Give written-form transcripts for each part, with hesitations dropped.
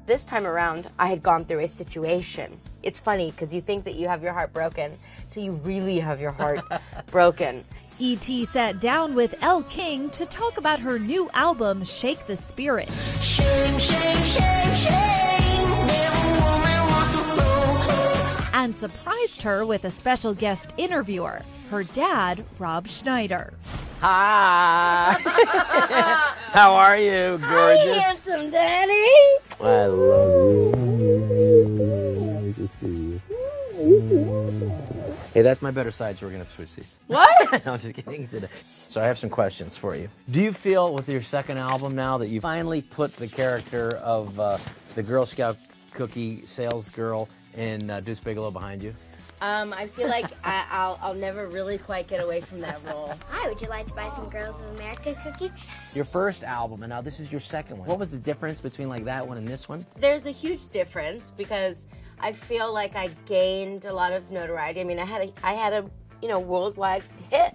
this time around, I had gone through a situation. It's funny because you think that you have your heart broken till you really have your heart broken. E.T. sat down with Elle King to talk about her new album, Shake the Spirit. Shame, shame, shame, shame. Never woman wants to blow. And surprised her with a special guest interviewer, her dad, Rob Schneider. Hi. How are you, gorgeous? Hi, handsome daddy. I love you. Nice to see you. Hey, that's my better side, so we're going to switch seats. What? I'm just kidding. So I have some questions for you. Do you feel with your second album now that you finally put the character of the Girl Scout cookie sales girl in Deuce Bigelow behind you? I feel like I'll never really quite get away from that role. Hi, would you like to buy some Girls of America cookies? Your first album, and now this is your second one. What was the difference between like that one and this one? There's a huge difference because I feel like I gained a lot of notoriety. I mean, I had a worldwide hit.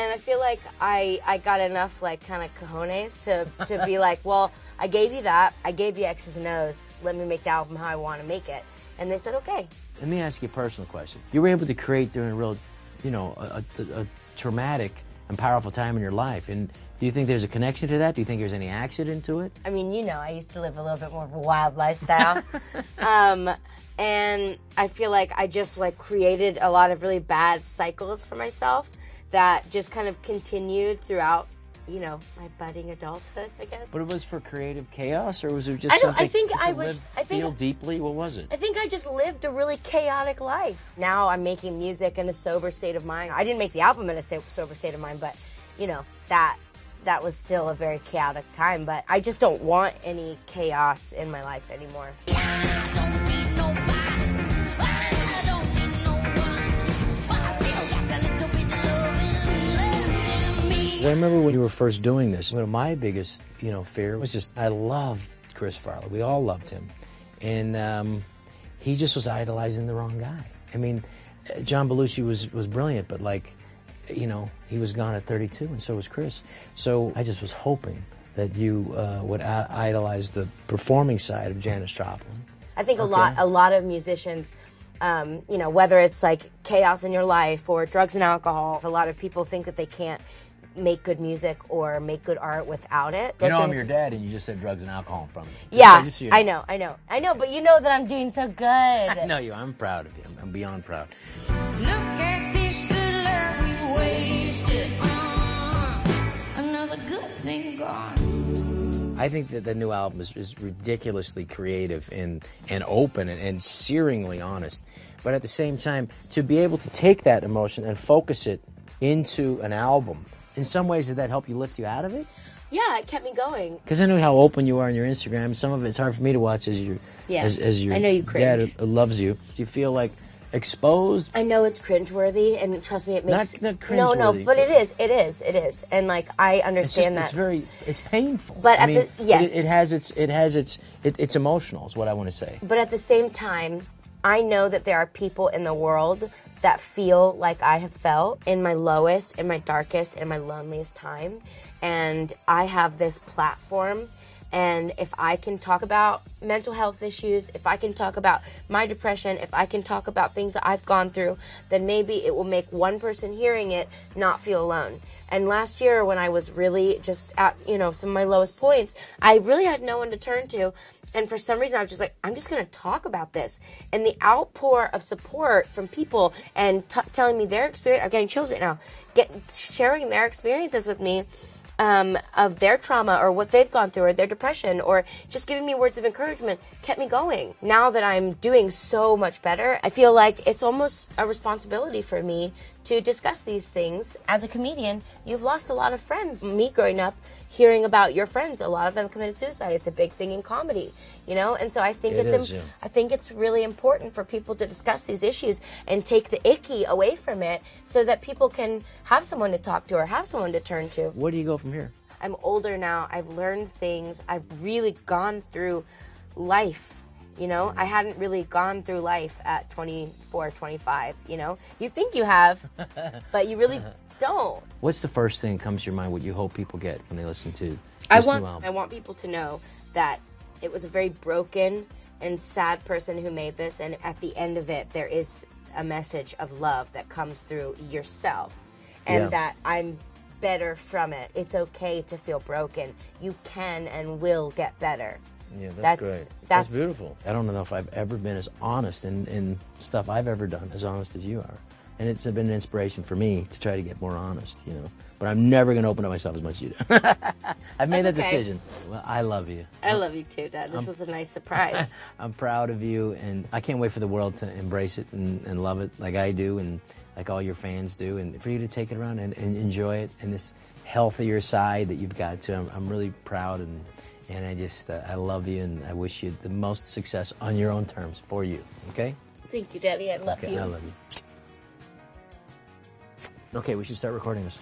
I feel like I got enough like kind of cojones to be like, well, I gave you that, I gave you X's and O's, let me make the album how I want to make it. And they said, okay. Let me ask you a personal question. You were able to create during a real, a traumatic and powerful time in your life. And do you think there's a connection to that? Do you think there's any accident to it? I mean, I used to live a little bit more of a wild lifestyle. And I feel like I just like created a lot of really bad cycles for myself that just kind of continued throughout, my budding adulthood, I guess. But it was for creative chaos, or was it just something? Feel deeply. What was it? I think I just lived a really chaotic life. Now I'm making music in a sober state of mind. I didn't make the album in a sober state of mind, but that was still a very chaotic time. But I just don't want any chaos in my life anymore. I remember when you were first doing this, my biggest, fear was just, I loved Chris Farley. We all loved him. And he just was idolizing the wrong guy. I mean, John Belushi was brilliant, but he was gone at 32, and so was Chris. So I just was hoping that you would idolize the performing side of Janis Joplin. I think a lot of musicians, whether it's like chaos in your life or drugs and alcohol, a lot of people think that they can't make good music or make good art without it. I'm your dad, and you just said drugs and alcohol from me. Yeah, I know, but you know that I'm doing so good. I know you. I'm proud of you. I'm beyond proud. Look at this good love we wasted. Another good thing gone. I think that the new album is ridiculously creative and open and searingly honest. But at the same time, to be able to take that emotion and focus it into an album, in some ways, did that help you lift you out of it? Yeah, it kept me going. Because I know how open you are on your Instagram. Some of it's hard for me to watch as your I know you cringe. Dad loves you. Do you feel like exposed? I know it's cringeworthy, and trust me, it makes not cringeworthy. No, but it is, and like I understand that. It's painful. But it has it's emotional. Is what I want to say. But at the same time, I know that there are people in the world that feel like I have felt in my lowest, in my darkest, in my loneliest time. And I have this platform, and if I can talk about mental health issues, if I can talk about my depression, if I can talk about things that I've gone through, then maybe it will make one person hearing it not feel alone. And last year, when I was really just at, some of my lowest points, I really had no one to turn to. And for some reason, I was just like, I'm just going to talk about this. And the outpour of support from people and telling me their experience, I'm getting chills right now, sharing their experiences with me of their trauma or what they've gone through or their depression or just giving me words of encouragement kept me going. Now that I'm doing so much better, I feel like it's almost a responsibility for me to discuss these things. As a comedian, you've lost a lot of friends. Me growing up, hearing about your friends, a lot of them committed suicide. It's a big thing in comedy, and so I think I think it's really important for people to discuss these issues and take the icky away from it so that people can have someone to talk to or have someone to turn to. Where do you go from here? I'm older now. I've learned things. I've really gone through life. You know, I hadn't really gone through life at 24, 25, you know? You think you have, but you really don't. What's the first thing that comes to your mind, what you hope people get when they listen to I this new album? want people to know that it was a very broken and sad person who made this, and at the end of it, there is a message of love that comes through yourself, and Yeah. that I'm better from it. It's okay to feel broken. You can and will get better. Yeah, that's That's- great. that's- beautiful. I don't know if I've ever been as honest in stuff I've ever done, as honest as you are. And it's been an inspiration for me to try to get more honest, you know. But I'm never going to open up myself as much as you do. I've made that That's okay. decision. Well, I love you. I love you too, Dad. This was a nice surprise. I'm proud of you, and I can't wait for the world to embrace it and love it like I do and like all your fans do, and for you to take it around and enjoy it and this healthier side that you've got to. I'm really proud, and I just, I love you, and I wish you the most success on your own terms for you, okay? Thank you, Daddy. I love Okay, you. I love you. Okay, we should start recording this.